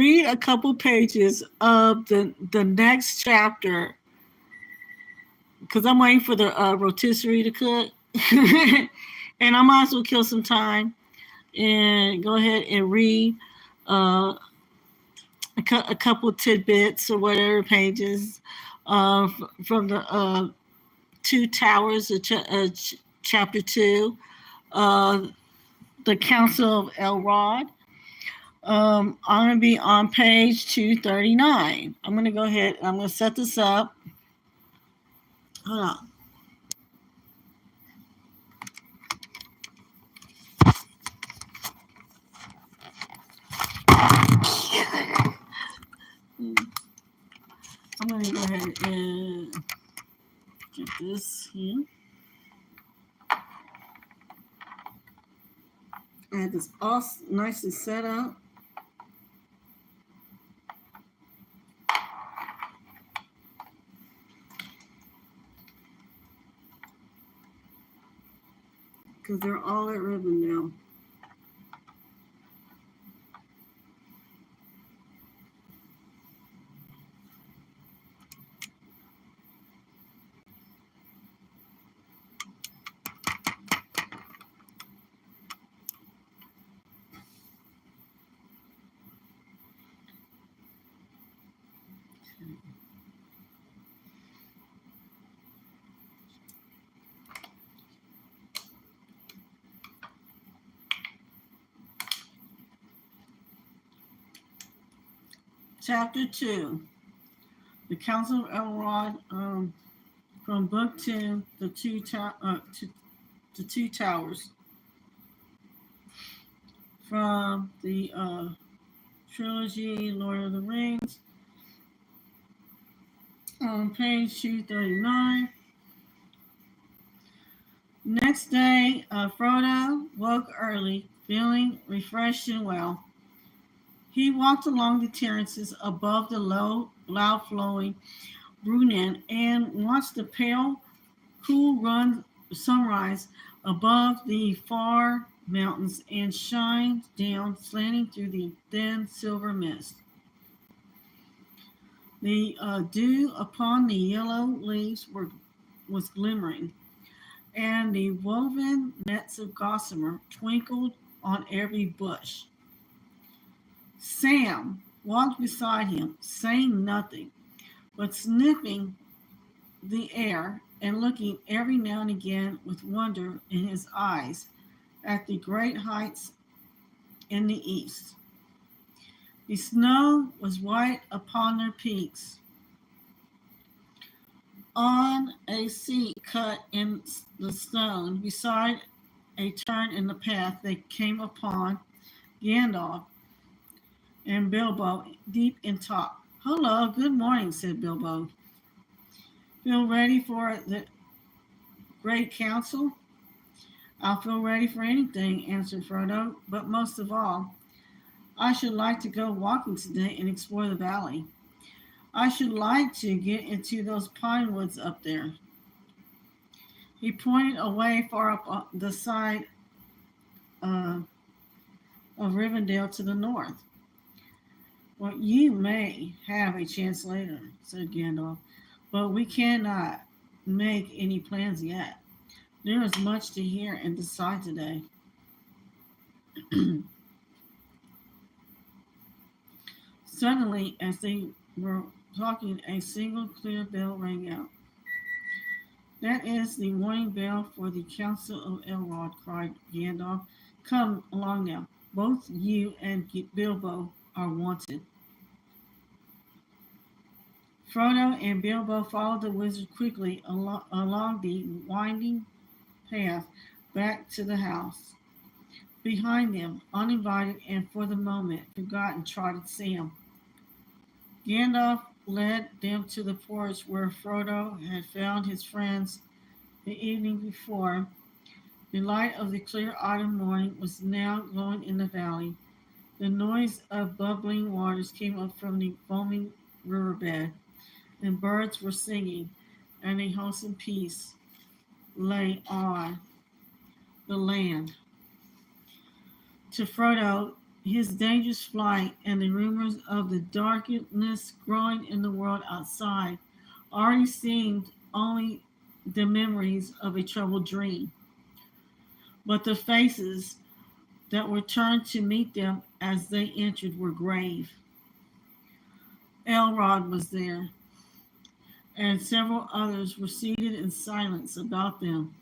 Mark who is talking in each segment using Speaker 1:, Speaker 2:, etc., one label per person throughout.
Speaker 1: read a couple pages of the next chapter because I'm waiting for the rotisserie to cook. And I might as well kill some time and go ahead and read uh, a couple tidbits or whatever pages from the Two Towers of chapter 2, uh, the Council of Elrod. I'm going to be on page 239. I'm going to go ahead and I'm going to set this up. Hold on. I'm going to go ahead and get this here. I have this all nicely set up. Because they're all at Rivendell. Chapter 2, the Council of Elrond, from Book 2, the Two Towers, from the trilogy Lord of the Rings, on page 239. Next day, Frodo woke early, feeling refreshed and well. He walked along the terraces above the loud-flowing Brunnen and watched the pale, cool sunrise above the far mountains and shine down, slanting through the thin silver mist. The dew upon the yellow leaves was glimmering, and the woven nets of gossamer twinkled on every bush. Sam walked beside him, saying nothing, but sniffing the air and looking every now and again with wonder in his eyes at the great heights in the east. The snow was white upon their peaks. On a seat cut in the stone beside a turn in the path, they came upon Gandalf and Bilbo deep in talk. "Hello, good morning," said Bilbo. "Feel ready for the great council?" "I'll feel ready for anything," answered Frodo, "but most of all, I should like to go walking today and explore the valley. I should like to get into those pine woods up there." He pointed away far up on the side of Rivendell to the north. "Well, you may have a chance later," said Gandalf, "but we cannot make any plans yet. There is much to hear and decide today." Suddenly, as they were talking, a single clear bell rang out. "That is the warning bell for the Council of Elrond," cried Gandalf. "Come along now. Both you and Bilbo are wanted." Frodo and Bilbo followed the wizard quickly along the winding path back to the house. Behind them, uninvited and for the moment forgotten, trotted Sam. Gandalf led them to the forest where Frodo had found his friends the evening before. The light of the clear autumn morning was now glowing in the valley. The noise of bubbling waters came up from the foaming riverbed, and birds were singing, and a wholesome peace lay on the land. To Frodo, his dangerous flight and the rumors of the darkness growing in the world outside already seemed only the memories of a troubled dream. But the faces that were turned to meet them as they entered were grave. Elrod was there, and several others were seated in silence about them.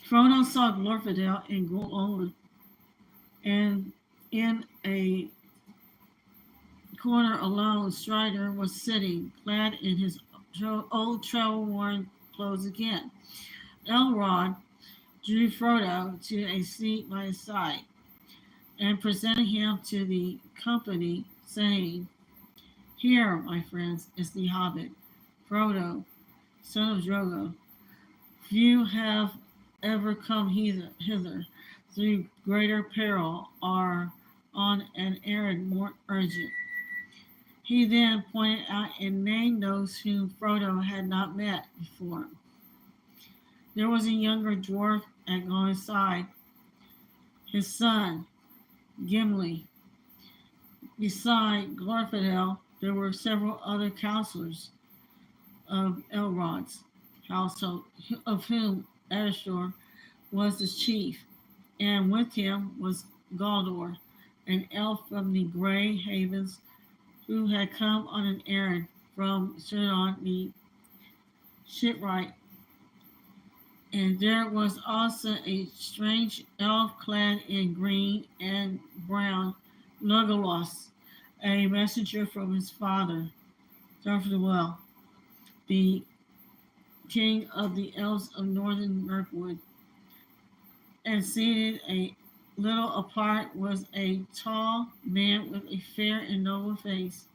Speaker 1: Frodo saw Glorfindel and Gulliver, and in a corner alone, Strider was sitting, clad in his old travel-worn clothes again. Elrod drew Frodo to a seat by his side and presented him to the company, saying, "Here, my friends, is the hobbit, Frodo, son of Drogo. Few have ever come hither through greater peril or on an errand more urgent." He then pointed out and named those whom Frodo had not met before. There was a younger dwarf at Gollum's side, his son, Gimli. Beside Glorfindel, there were several other counselors of Elrod's household, of whom Ashur was the chief, and with him was Galdor, an elf from the Grey Havens, who had come on an errand from Sidon the shipwright. And there was also a strange elf clad in green and brown, Lugo Lusk, a messenger from his father, Darfdewell, the king of the elves of northern Mirkwood. And seated a little apart was a tall man with a fair and noble face,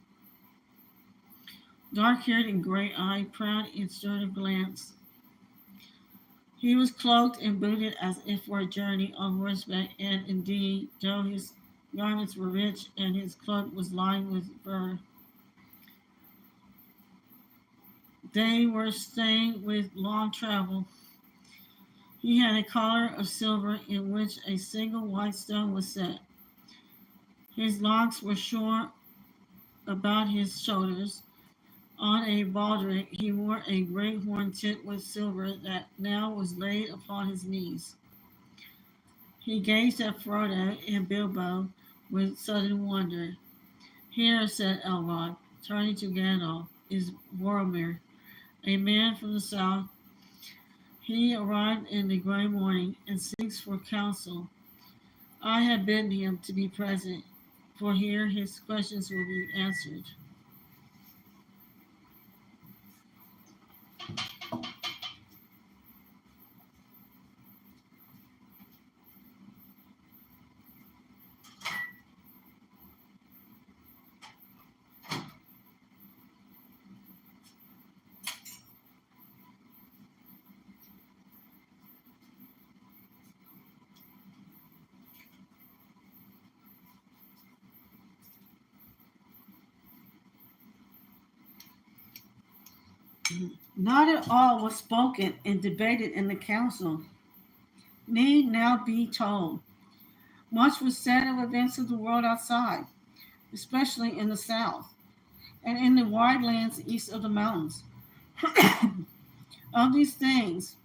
Speaker 1: dark-haired and gray-eyed, proud and stern of glance. He was cloaked and booted as if for a journey on horseback, and indeed, though his garments were rich and his cloak was lined with fur, they were stained with long travel. He had a collar of silver in which a single white stone was set. His locks were short about his shoulders. On a baldric he wore a great horn tipped with silver that now was laid upon his knees. He gazed at Frodo and Bilbo with sudden wonder. "Here," said Elrod, turning to Gandalf, "is Boromir, a man from the south. He arrived in the grey morning and seeks for counsel. I have bidden him to be present, for here his questions will be answered." Not at all was spoken and debated in the council need now be told. Much was said of events of the world outside, especially in the south, and in the wide lands east of the mountains. Of these things,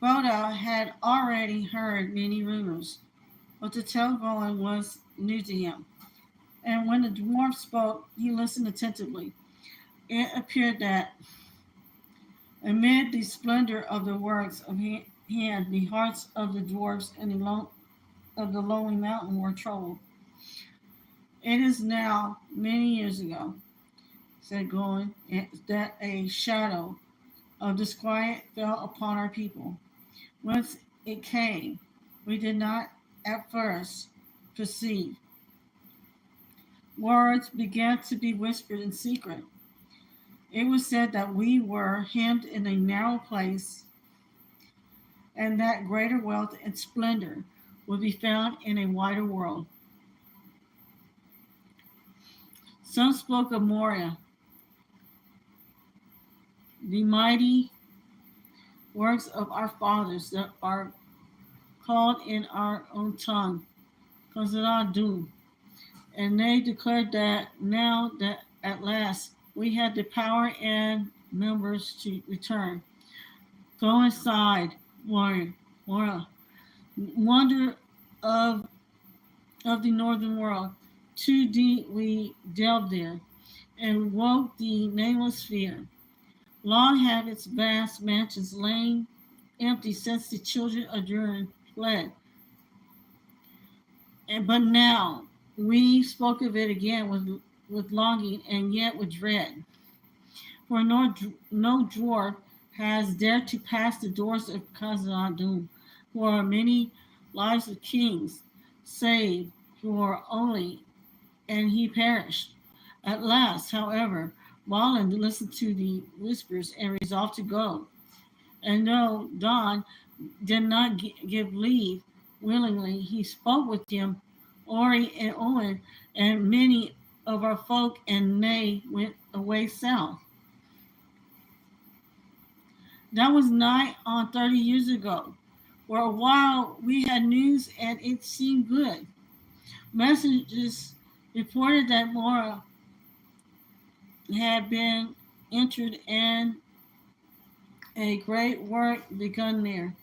Speaker 1: Frodo had already heard many rumors, but to tell Gollum was new to him. And when the dwarf spoke, he listened attentively. It appeared that amid the splendor of the works of hand, the hearts of the dwarfs and of the lonely mountain were troubled. "It is now many years ago," said Gollum, "that a shadow of disquiet fell upon our people. Whence it came, we did not at first perceive. Words began to be whispered in secret. It was said that we were hemmed in a narrow place, and that greater wealth and splendor would be found in a wider world. Some spoke of Moria, the mighty works of our fathers that are called in our own tongue, Kazadadu. And they declared that now that at last we had the power and numbers to return. Go inside, warrior, wonder of of the northern world. Too deep we delved there, and woke the nameless fear. Long have its vast mansions lain empty since the children of Durin fled. But now we spoke of it again with longing and yet with dread. For no dwarf has dared to pass the doors of Khazad-dûm, for many lives of kings, save for only, and he perished. At last, however, Roland listened to the whispers and resolved to go. And though Don did not give leave willingly, he spoke with him, Ori and Owen, and many of our folk, and they went away south. That was nigh on 30 years ago. For a while we had news and it seemed good. Messages reported that Mora had been entered and a great work begun there.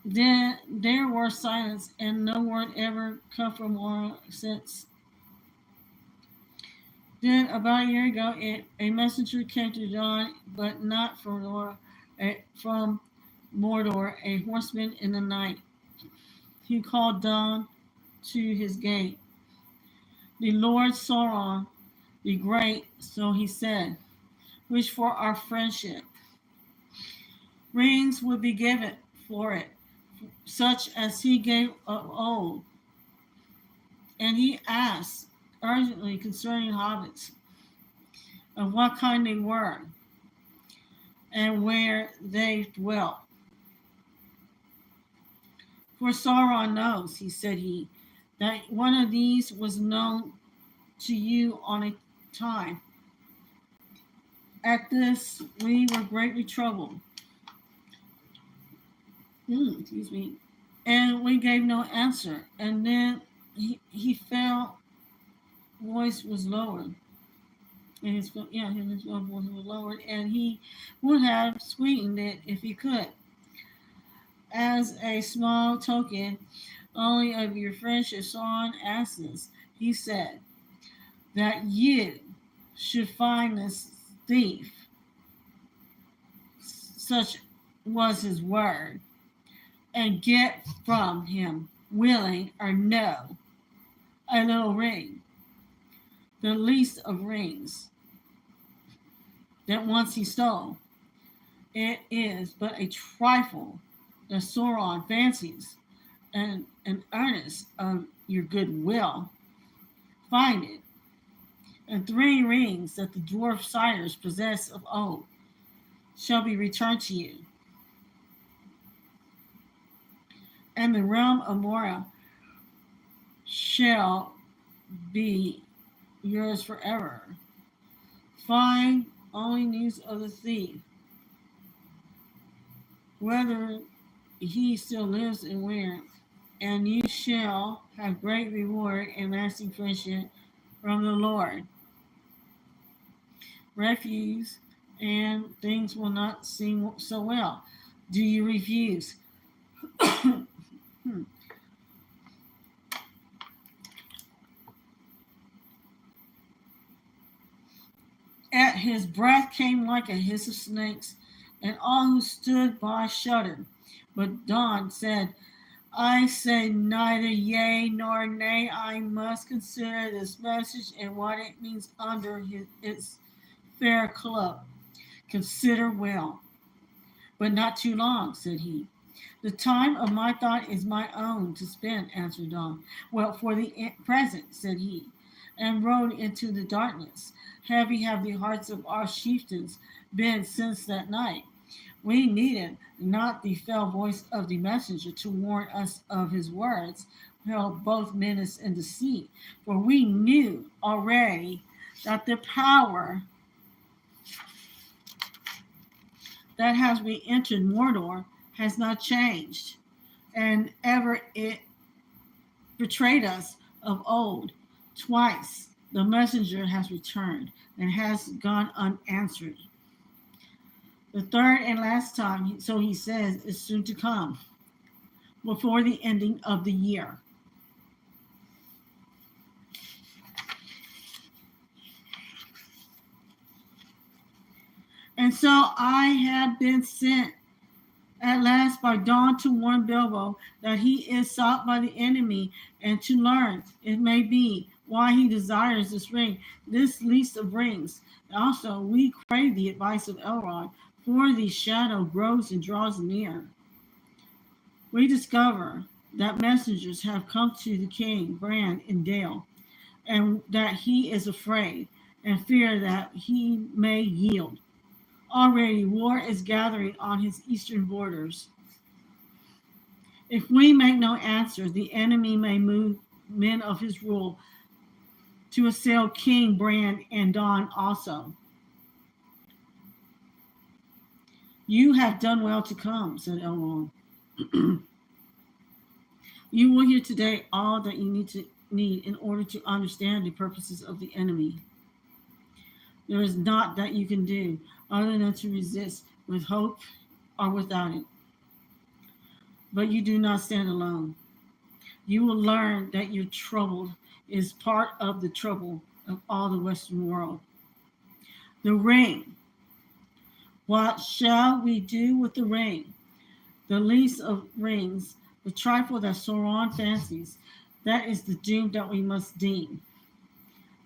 Speaker 1: Then there was silence and no word ever come from Mora since. Then about a year ago a messenger came to John, but not from Mordor, a horseman in the night. He called Don to his gate. The Lord Sauron, the great, so he said, wish for our friendship. Rings would be given for it, such as he gave of old. And he asked urgently concerning hobbits, of what kind they were, and where they dwelt. For Sauron knows, said he, that one of these was known to you on a time. At this we were greatly troubled. Excuse me. And we gave no answer. And then he felt voice was lowered. And his voice was lowered, and he would have sweetened it if he could. As a small token only of your friendship, Sauron asked us, he said, that you should find this thief, such was his word, and get from him, willing or no, a little ring, the least of rings, that once he stole. It is but a trifle that Sauron fancies, and an earnest of your goodwill. Find it, and 3 rings that the dwarf sires possessed of old shall be returned to you. And the realm of Mora shall be yours forever. Find only news of the thief, whether he still lives and where, and you shall have great reward and lasting friendship from the Lord. Refuse, and things will not seem so well. Do you refuse? At his breath came like a hiss of snakes, and all who stood by shuddered. But Don said, I say neither yea nor nay. I must consider this message and what it means under its fair cloak. Consider well. But not too long, said he. The time of my thought is my own to spend, answered Don. Well, for the present, said he, and rode into the darkness. Heavy have the hearts of our chieftains been since that night. We needed not the fell voice of the messenger to warn us of his words, held both menace and deceit, for we knew already that the power that has re-entered Mordor has not changed, and ever it betrayed us of old. Twice the messenger has returned and has gone unanswered. The third and last time, so he says, is soon to come, before the ending of the year. And so I have been sent at last by dawn to warn Bilbo that he is sought by the enemy, and to learn, it may be, why he desires this ring, this least of rings. Also, we crave the advice of Elrond, for the shadow grows and draws near. We discover that messengers have come to the king, Bran in Dale, and that he is afraid and fear that he may yield. Already war is gathering on his eastern borders. If we make no answer, the enemy may move men of his rule to assail King Bran and Don also. You have done well to come, said Elrond. You will hear today all that you need in order to understand the purposes of the enemy. There is naught that you can do other than to resist with hope or without it. But you do not stand alone. You will learn that your trouble is part of the trouble of all the Western world. The ring. What shall we do with the ring? The least of rings, the trifle that Sauron fancies, that is the doom that we must deem.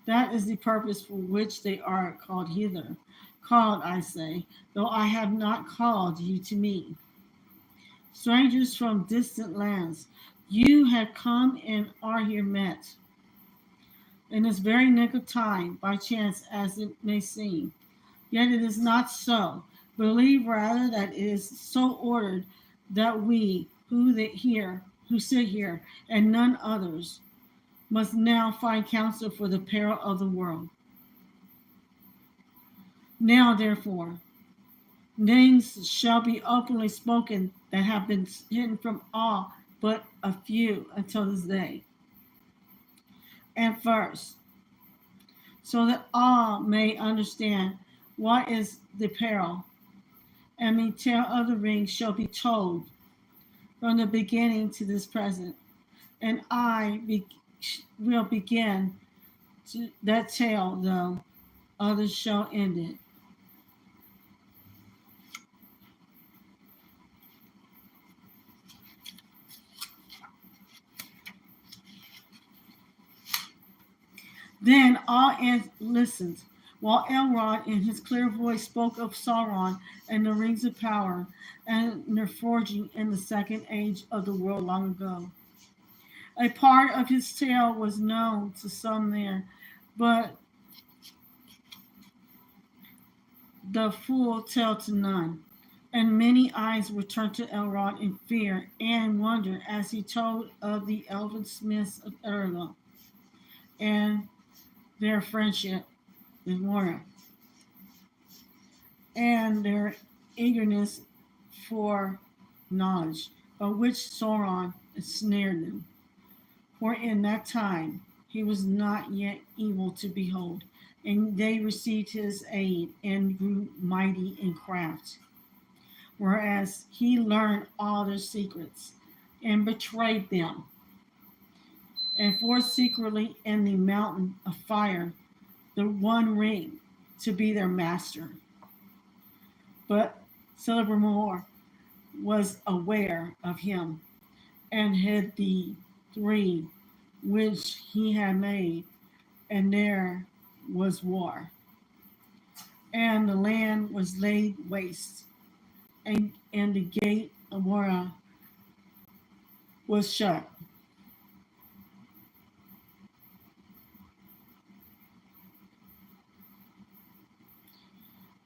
Speaker 1: That is the purpose for which they are called hither. Called, I say, though I have not called you to me. Strangers from distant lands, you have come and are here met. In this very nick of time, by chance as it may seem. Yet it is not so. Believe rather that it is so ordered that we who sit here, and none others, must now find counsel for the peril of the world. Now, therefore, names shall be openly spoken that have been hidden from all but a few until this day. And first, so that all may understand what is the peril, and the tale of the ring shall be told from the beginning to this present. And will begin that tale, though others shall end it. Then all listened, while Elrond in his clear voice spoke of Sauron and the rings of power and their forging in the second age of the world long ago. A part of his tale was known to some there, but the full tale to none. And many eyes were turned to Elrond in fear and wonder as he told of the elven smiths of Erla and their friendship with Mora and their eagerness for knowledge, by which Sauron ensnared them. For in that time he was not yet able to behold, and they received his aid and grew mighty in craft. Whereas he learned all their secrets and betrayed them, and forced secretly in the mountain of fire the one ring to be their master. But Celebrimbor was aware of him and hid the three which he had made, and there was war. And the land was laid waste, and the gate of Mora was shut.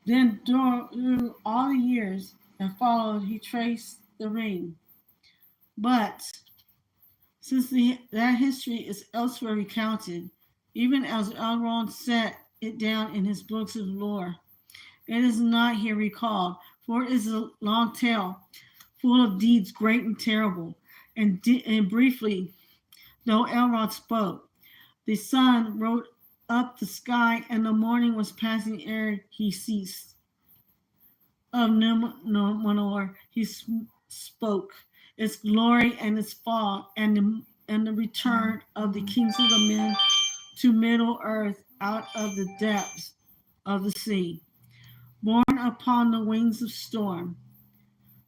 Speaker 1: Then through all the years that followed, he traced the ring. But since that history is elsewhere recounted, even as Elrond set it down in his books of lore, it is not here recalled, for it is a long tale, full of deeds great and terrible. And briefly, though Elrod spoke, the sun rode up the sky, and the morning was passing ere he ceased. Of Numenor he spoke, its glory and its fall, and the return of the kings of the men to Middle Earth out of the depths of the sea, borne upon the wings of storm.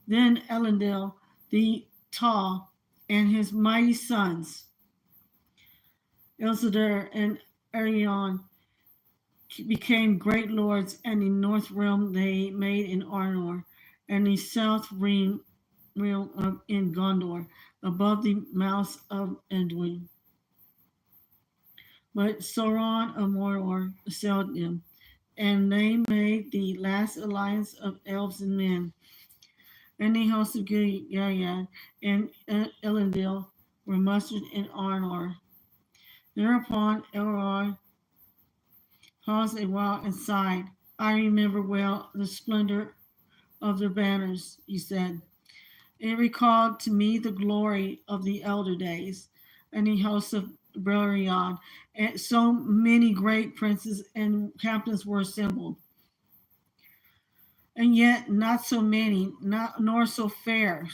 Speaker 1: Then Elendil the Tall and his mighty sons, Isildur and Arion, became great lords, and the north realm they made in Arnor, and the south realm in Gondor, above the mouths of Anduin. But Sauron of Mordor assailed them, and they made the last alliance of elves and men. And the hosts of Gilead and Elendil were mustered in Arnor. Thereupon Elrond paused a while and sighed. I remember well the splendor of their banners, he said. It recalled to me the glory of the elder days and the house of Beleriand, and so many great princes and captains were assembled. And yet not so many, nor so fair,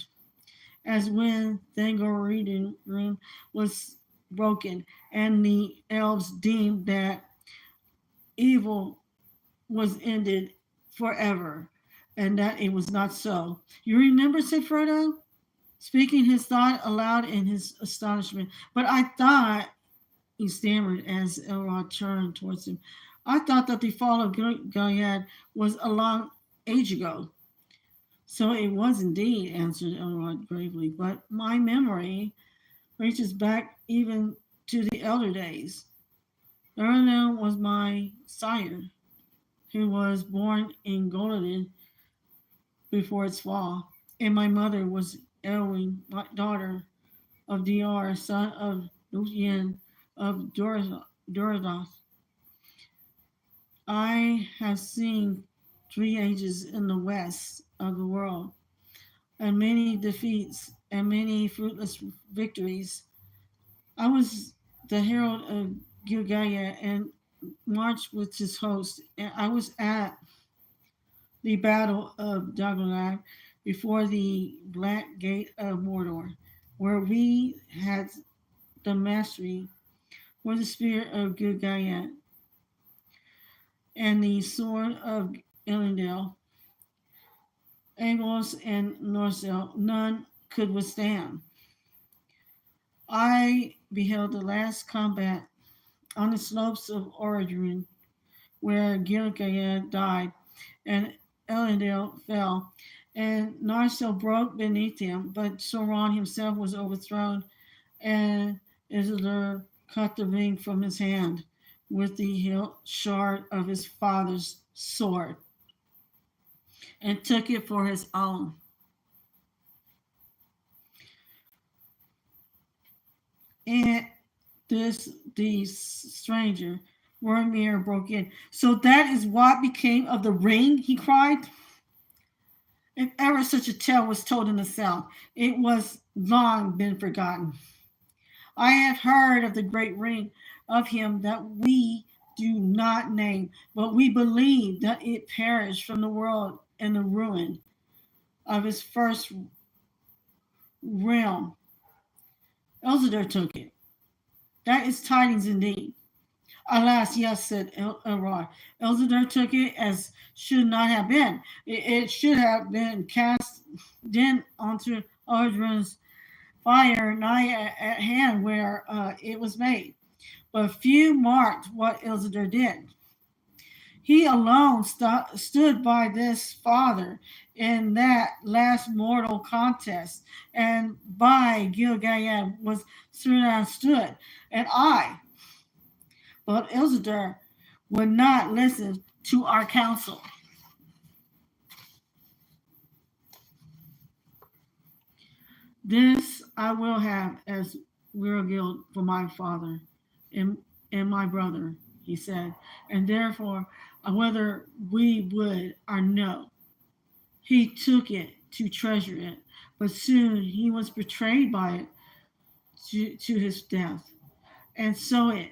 Speaker 1: as when Thangorian room was broken, and the elves deemed that evil was ended forever, and that it was not so. You remember, said Frodo, speaking his thought aloud in his astonishment. But I thought, he stammered as Elrond turned towards him, I thought that the fall of Gilead was a long age ago. So it was indeed, answered Elrond gravely, but my memory reaches back even to the elder days. Elrond was my sire, who was born in Goladin before its fall, and my mother was Elwyn, daughter of J.R.R, son of Lúthien of Doriath. I have seen 3 ages in the west of the world, and many defeats and many fruitless victories. I was the herald of Gilgalad and marched with his host, and I was at the battle of Dagorlad before the Black Gate of Mordor, where we had the mastery, where the spear of Gilgalad and the sword of Elendil, Angles and Norcel, none could withstand. I beheld the last combat on the slopes of Orodruin, where Gilgalad died, and Elendil fell, and Narsil broke beneath him, but Sauron himself was overthrown, and Isildur cut the ring from his hand with the hilt shard of his father's sword, and took it for his own. And the stranger, Wormir, broke in. So that is what became of the ring, he cried. If ever such a tale was told in the South, it was long been forgotten. I have heard of the great ring of him that we do not name, but we believe that it perished from the world in the ruin of his first realm. Isildur took it. That is tidings indeed. Alas, yes, said Elrond. Isildur took it as should not have been. It should have been cast then onto Ardruin's fire nigh at hand where it was made. But few marked what Isildur did. He alone stood by this father in that last mortal contest, and by Gilgalad was stood, and I. But Isildur would not listen to our counsel. This I will have as Wirgil for my father and my brother, he said, and therefore, whether we would or no, He took it to treasure it, but soon he was betrayed by it to his death. And so it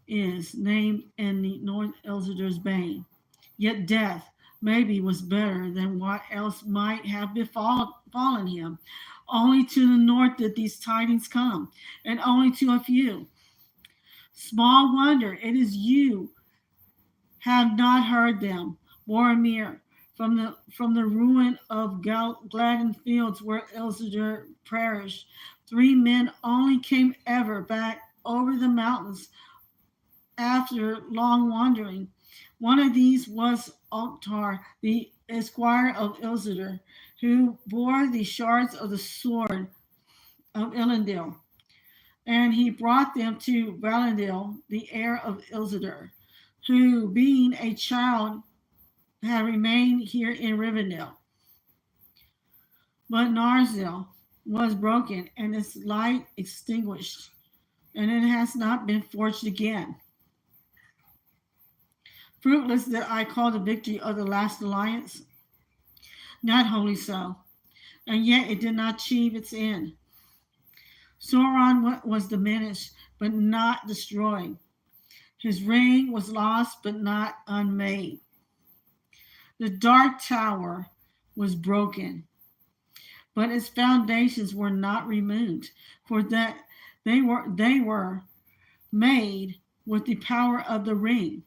Speaker 1: is named in the North Elzador's Bane. Yet death maybe was better than what else might have befallen him. Only to the north did these tidings come, and only to a few. Small wonder it is you have not heard them, Boromir, from the ruin of Gladden Fields where Elzador perished. 3 men only came ever back over the mountains after long wandering. One of these was LOTR, the esquire of Elzador, who bore the shards of the sword of Elendil, and he brought them to Valandil, the heir of Elzador, who, being a child, had remained here in Rivendell. But Narsil was broken and its light extinguished, and it has not been forged again. Fruitless that I call the victory of the last alliance? Not wholly so, and yet it did not achieve its end. Sauron was diminished, but not destroyed. His ring was lost, but not unmade. The Dark Tower was broken, but its foundations were not removed, for that they were made with the power of the ring,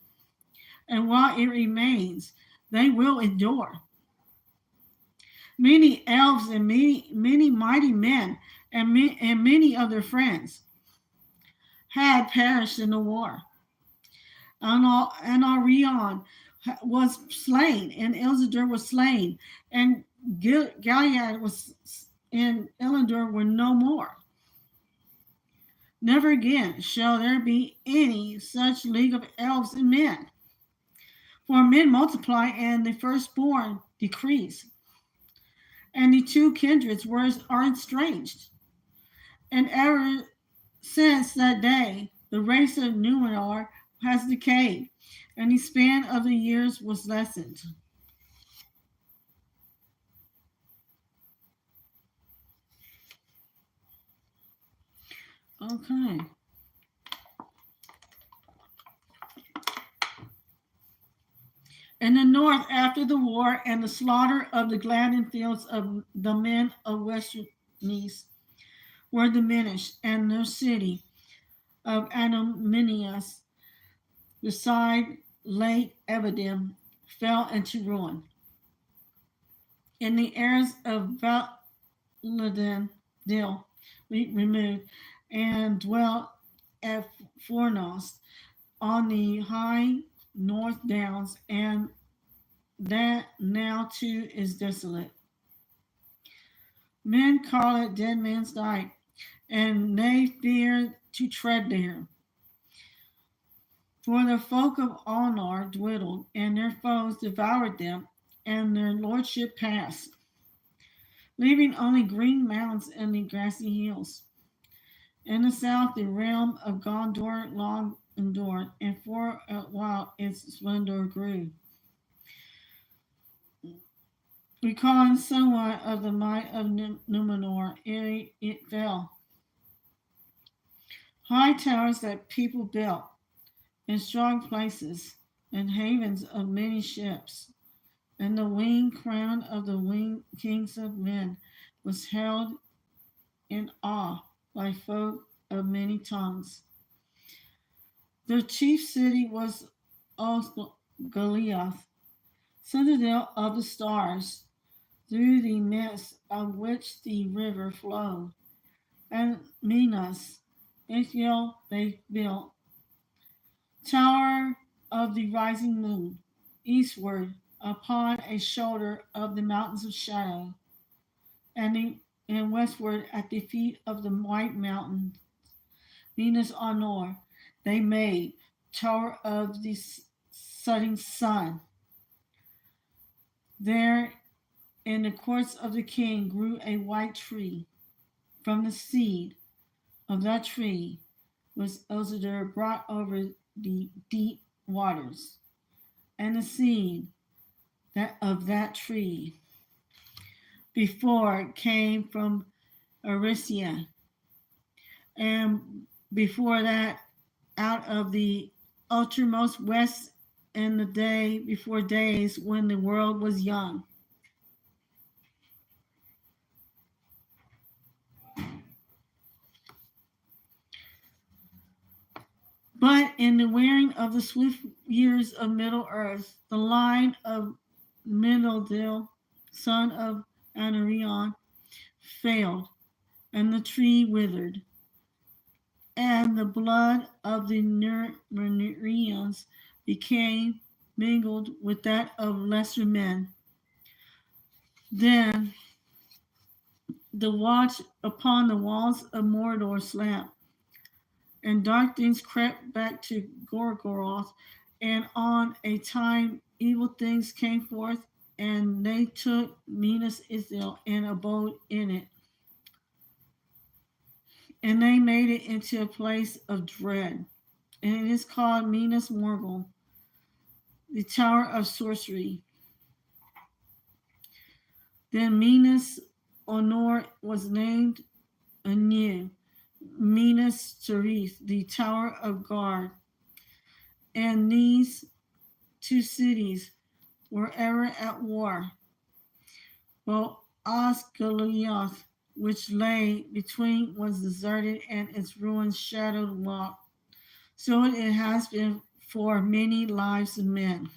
Speaker 1: and while it remains, they will endure. Many elves and many mighty men and many of their friends had perished in the war. Anarion was slain, and Elzador was slain, and Gilead was and Elendor were no more. Never again shall there be any such league of elves and men. For men multiply, and the firstborn decrease, and the two kindreds are estranged. And ever since that day, the race of Numenor has decayed, and the span of the years was lessened. Okay. In the north, after the war and the slaughter of the Gladden Fields of the men of Westernese were diminished, and their city of Anominias beside Lake Evadim fell into ruin. In the heirs of Valadin Dil removed and dwelt at Fornost on the high north downs, and that now too is desolate. Men call it Dead Man's Dyke, and they fear to tread there. For the folk of Alnar dwindled, and their foes devoured them, and their lordship passed, leaving only green mountains and the grassy hills. In the south, the realm of Gondor long endured, and for a while its splendor grew, recalling somewhat of the might of Numenor ere it fell. High towers that people built, and strong places, and havens of many ships, and the winged crown of the winged kings of men was held in awe by folk of many tongues. Their chief city was Osgiliath, citadel of the stars, through the midst of which the river flowed, and Minas, Ithiel they built, tower of the rising moon, eastward upon a shoulder of the mountains of shadow, and westward at the feet of the white mountain, Venus Honor, they made tower of the setting sun. There in the courts of the king grew a white tree. From the seed of that tree was Elzador brought over the deep waters, and the seed of that tree before came from Arisia, and before that, out of the uttermost west, in the day before days when the world was young. But in the wearing of the swift years of Middle Earth, the line of Middledil, son of Anarion, failed, and the tree withered, and the blood of the Nermarians became mingled with that of lesser men. Then the watch upon the walls of Mordor slept, and dark things crept back to Gorgoroth, and on a time evil things came forth, and they took Minas Ithil and abode in it, and they made it into a place of dread, and it is called Minas Morgul, the tower of sorcery. Then Minas Honor was named anew, Minas Tirith, the tower of guard, and these two cities were ever at war. Well, Osgiliath, which lay between, was deserted, and its ruins shadowed walk. So it has been for many lives of men.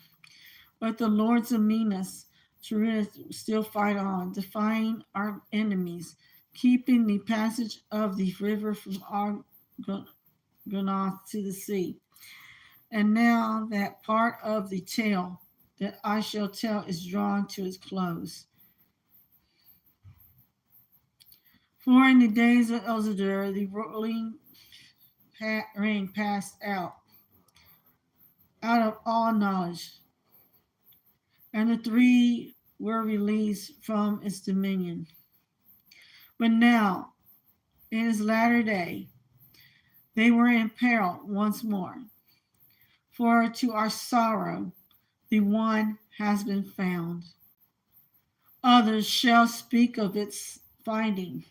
Speaker 1: But the lords of Minas Tirith still fight on, defying our enemies, keeping the passage of the river from Argonath to the sea. And now that part of the tale that I shall tell is drawn to its close. For in the days of LOTR, the ruling ring passed out of all knowledge, and the three were released from its dominion. But now, in his latter day, they were in peril once more. For to our sorrow, the one has been found. Others shall speak of its finding,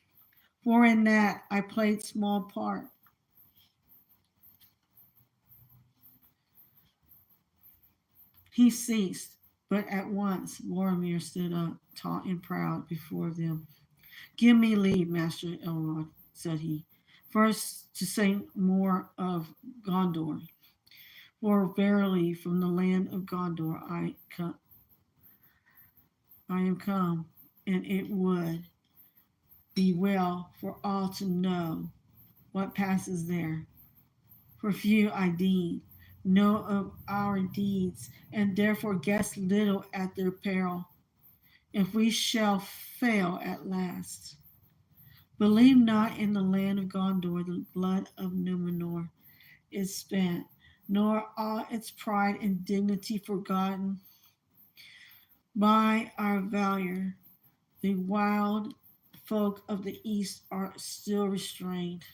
Speaker 1: for in that I played small part. He ceased, but at once Boromir stood up, tall and proud, before them. Give me leave, Master Elrond, said he, first to say more of Gondor. For verily from the land of Gondor I am come, and it would be well for all to know what passes there. For few indeed know of our deeds, and therefore guess little at their peril, if we shall fail at last. Believe not in the land of Gondor, the blood of Numenor is spent, nor all its pride and dignity forgotten. By our valor, the wild folk of the east are still restrained,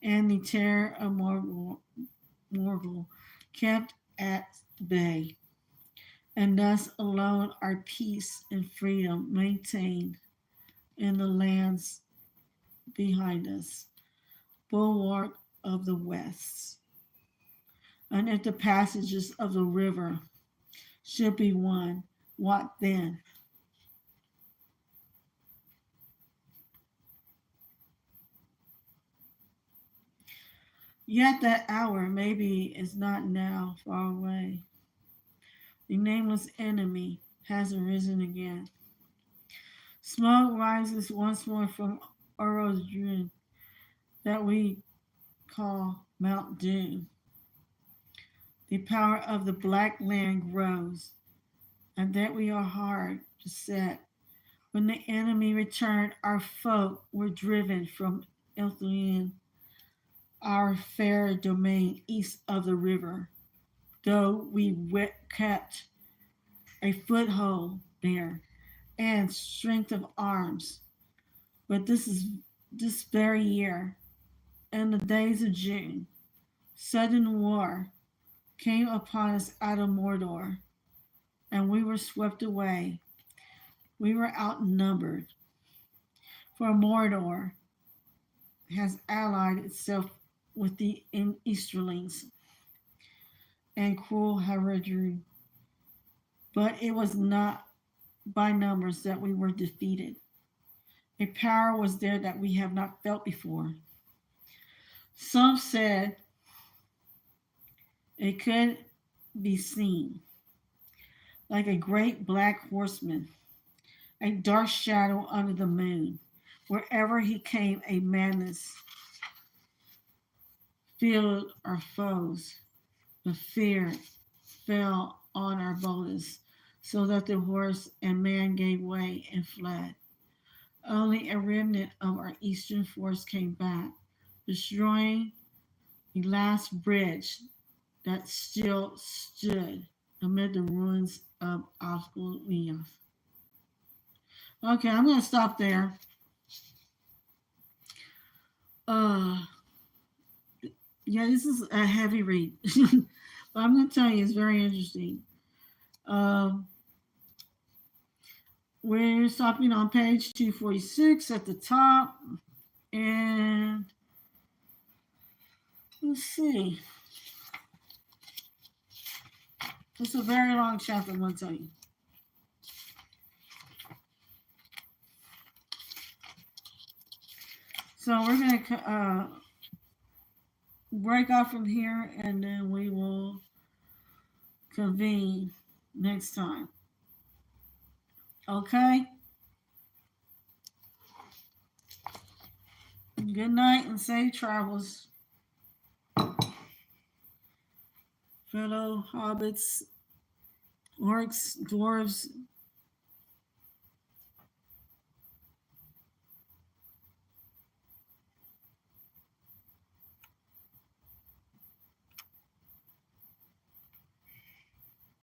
Speaker 1: and the terror of Morgul kept at bay, and thus alone are peace and freedom maintained in the lands behind us, bulwark of the west. And if the passages of the river should be won, what then? Yet that hour maybe is not now far away. The nameless enemy has arisen again. Smoke rises once more from Orodruin, that we call Mount Doom. The power of the black land grows, and that we are hard to set. When the enemy returned, our folk were driven from Eltharion, our fair domain east of the river, though we kept a foothold there and strength of arms. But this very year, in the days of June, sudden war came upon us out of Mordor, and we were swept away, We were outnumbered, for Mordor has allied itself with the Easterlings and cruel heraldry, but it was not by numbers that we were defeated. A power was there that we have not felt before. Some said it could be seen, like a great black horseman, a dark shadow under the moon. Wherever he came, a madness filled our foes. The fear fell on our boldest, so that the horse and man gave way and fled. Only a remnant of our eastern force came back, destroying the last bridge that still stood amid the ruins of Osgiliath. Okay, I'm going to stop there. Yeah, this is a heavy read. But I'm going to tell you, it's very interesting. We're stopping on page 246 at the top. And let's see. It's a very long chapter, I'm going to tell you. So we're going to break off from here, and then we will convene next time. Okay? Good night and safe travels, fellow hobbits, orcs, dwarves,